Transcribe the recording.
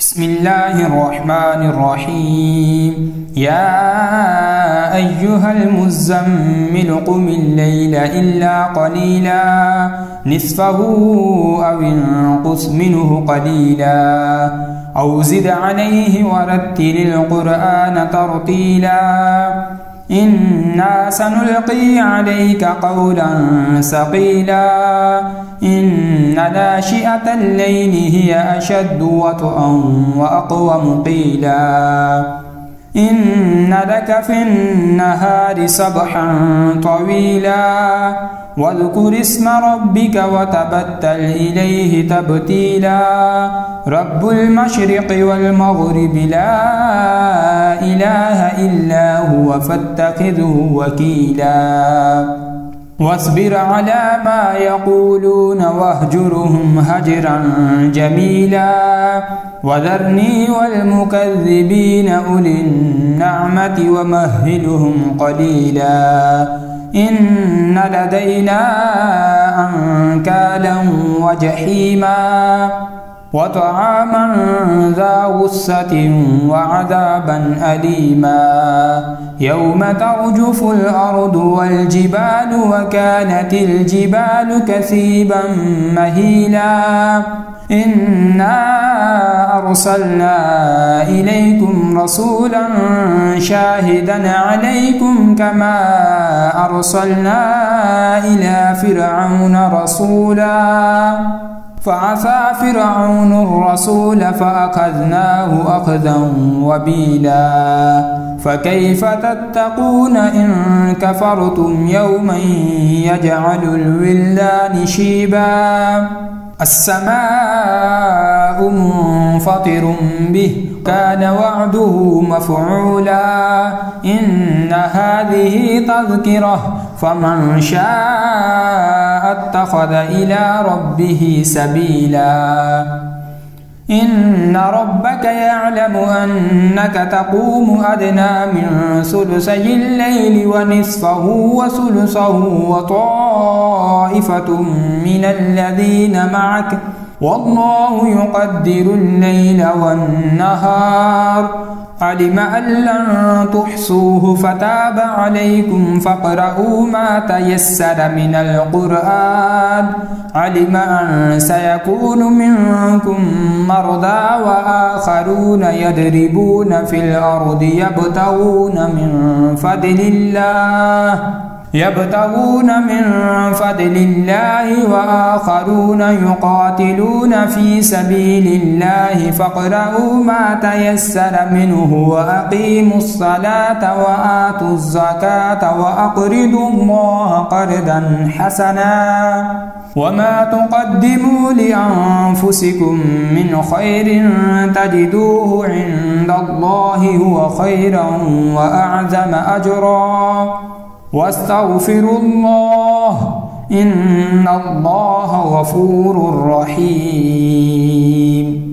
بسم الله الرحمن الرحيم. يا أيها المزمل قم الليل إلا قليلا نصفه أو انقص منه قليلا أو زد عليه ورتل القرآن ترتيلا إنا سنلقي عليك قولا ثقيلا إن ناشئة الليل هي أشد وطئا وأقوم قيلا إن لك في النهار سبحا طويلا واذكر اسم ربك وتبتل إليه تبتيلا رب المشرق والمغرب لا إله إلا هو فاتخذه وكيلا واصبر على ما يقولون واهجرهم هجرا جميلا وذرني والمكذبين أولي النعمة ومهلهم قليلا إن لدينا أنكالا وجحيما وطعاما ذا غصة وعذابا أليما يوم ترجف الأرض والجبال وكانت الجبال كثيبا مهيلا إنا أرسلنا إليكم رسولا شاهدا عليكم كما أرسلنا إلى فرعون رسولا فعصى فرعون الرسول فأخذناه أخذا وبيلا فكيف تتقون إن كفرتم يوما يجعل الولدان شيبا السماء منفطر به كان وعده مفعولا إن هذه تذكرة فمن شاء اتخذ إلى ربه سبيلا إن ربك يعلم أنك تقوم أدنى من ثلثي الليل ونصفه وثلثه وطائفة من الذين معك والله يقدر الليل والنهار علم أن لن تحصوه فتاب عليكم فاقرؤوا ما تيسر من القرآن علم أن سيكون منكم مرضى وآخرون يضربون في الأرض يبتغون من فضل الله وآخرون يقاتلون في سبيل الله فاقرؤوا ما تيسر منه وأقيموا الصلاة وآتوا الزكاة وأقرضوا الله قرضا حسنا وما تقدموا لأنفسكم من خير تجدوه عند الله هو خيرا وأعظم أجرا واستغفروا الله إن الله غفور رحيم.